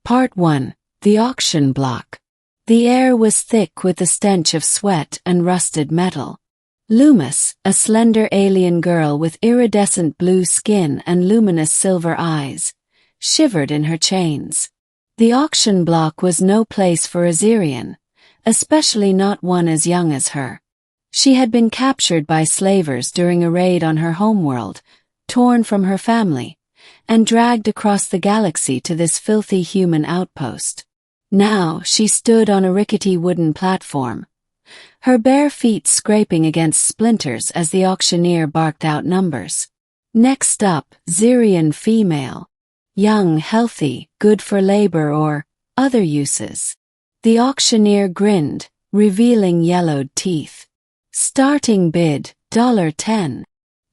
Part 1. The Auction Block. The air was thick with the stench of sweat and rusted metal. Lumis, a slender alien girl with iridescent blue skin and luminous silver eyes, shivered in her chains. The auction block was no place for a Xirrian, especially not one as young as her. She had been captured by slavers during a raid on her homeworld, torn from her family, and dragged across the galaxy to this filthy human outpost. Now she stood on a rickety wooden platform, her bare feet scraping against splinters as the auctioneer barked out numbers. Next up, Xirrian female. Young, healthy, good for labor or other uses. The auctioneer grinned, revealing yellowed teeth. Starting bid, $10.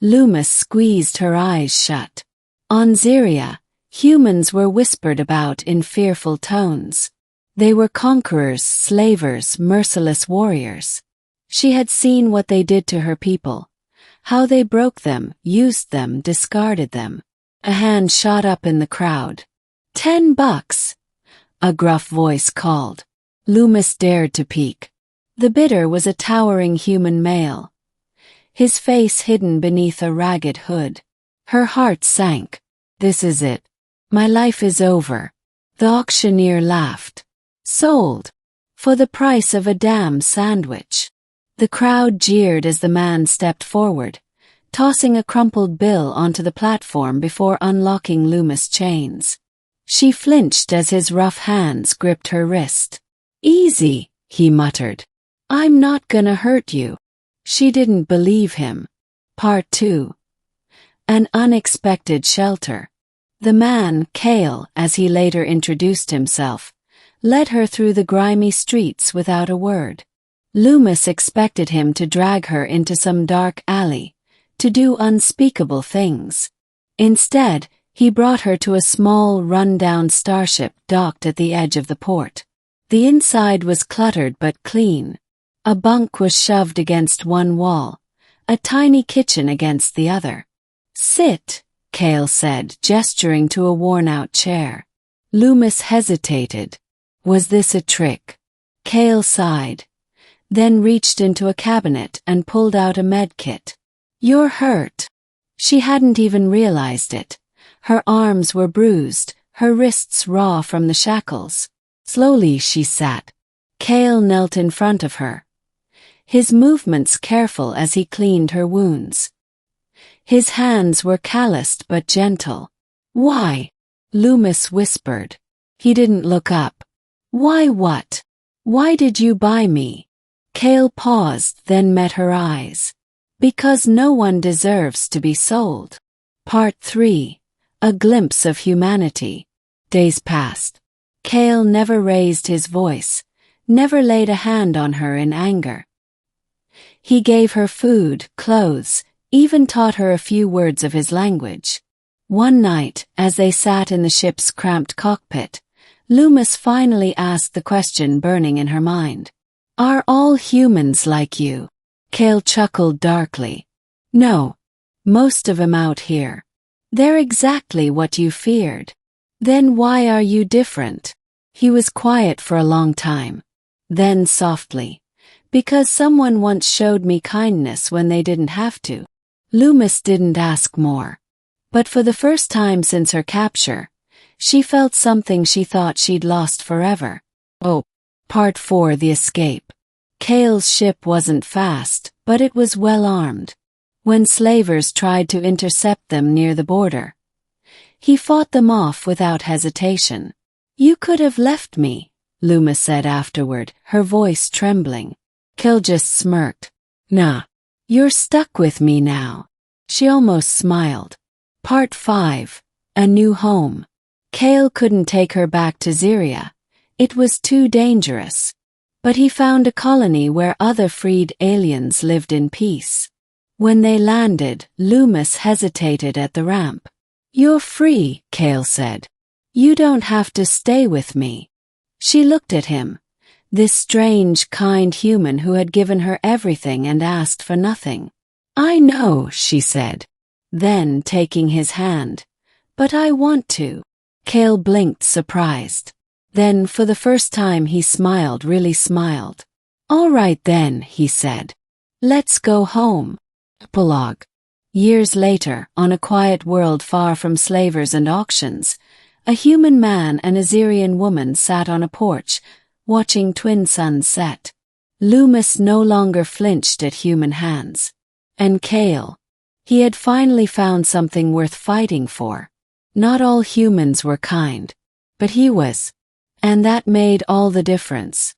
Lumis squeezed her eyes shut. On Xirria, humans were whispered about in fearful tones. They were conquerors, slavers, merciless warriors. She had seen what they did to her people, how they broke them, used them, discarded them. A hand shot up in the crowd. $10, a gruff voice called. Lumis dared to peek. The bidder was a towering human male, his face hidden beneath a ragged hood. Her heart sank. This is it. My life is over. The auctioneer laughed. Sold. For the price of a damn sandwich. The crowd jeered as the man stepped forward, tossing a crumpled bill onto the platform before unlocking Lumis' chains. She flinched as his rough hands gripped her wrist. Easy, he muttered. I'm not gonna hurt you. She didn't believe him. Part 2. An unexpected shelter. The man, Kael, as he later introduced himself, led her through the grimy streets without a word. Lumis expected him to drag her into some dark alley, to do unspeakable things. Instead, he brought her to a small, run-down starship docked at the edge of the port. The inside was cluttered but clean. A bunk was shoved against one wall, a tiny kitchen against the other. Sit, Kael said, gesturing to a worn-out chair. Lumis hesitated. Was this a trick? Kael sighed, then reached into a cabinet and pulled out a med kit. You're hurt. She hadn't even realized it. Her arms were bruised, her wrists raw from the shackles. Slowly she sat. Kael knelt in front of her, his movements careful as he cleaned her wounds. His hands were calloused but gentle. Why? Lumis whispered. He didn't look up. Why what? Why did you buy me? Kael paused, then met her eyes. Because no one deserves to be sold. Part 3. A glimpse of humanity. Days passed. Kael never raised his voice, never laid a hand on her in anger. He gave her food, clothes, even taught her a few words of his language. One night, as they sat in the ship's cramped cockpit, Lumis finally asked the question burning in her mind. Are all humans like you? Kael chuckled darkly. No. Most of 'em out here. They're exactly what you feared. Then why are you different? He was quiet for a long time. Then softly. Because someone once showed me kindness when they didn't have to. Lumis didn't ask more. But for the first time since her capture, she felt something she thought she'd lost forever. Oh. Part 4. The Escape. Kael's ship wasn't fast, but it was well armed. When slavers tried to intercept them near the border, he fought them off without hesitation. You could have left me, Lumis said afterward, her voice trembling. Kael just smirked. Nah. You're stuck with me now. She almost smiled. Part 5. A New Home. Kael couldn't take her back to Xirria. It was too dangerous. But he found a colony where other freed aliens lived in peace. When they landed, Lumis hesitated at the ramp. You're free, Kael said. You don't have to stay with me. She looked at him, this strange, kind human who had given her everything and asked for nothing. I know, she said. Then, taking his hand. But I want to. Kael blinked, surprised. Then, for the first time, he smiled, really smiled. "All right then," he said. "Let's go home." Epilogue. Years later, on a quiet world far from slavers and auctions, a human man and a Xirrian woman sat on a porch, watching twin suns set. Lumis no longer flinched at human hands. And Kael. He had finally found something worth fighting for. Not all humans were kind. But he was. And that made all the difference.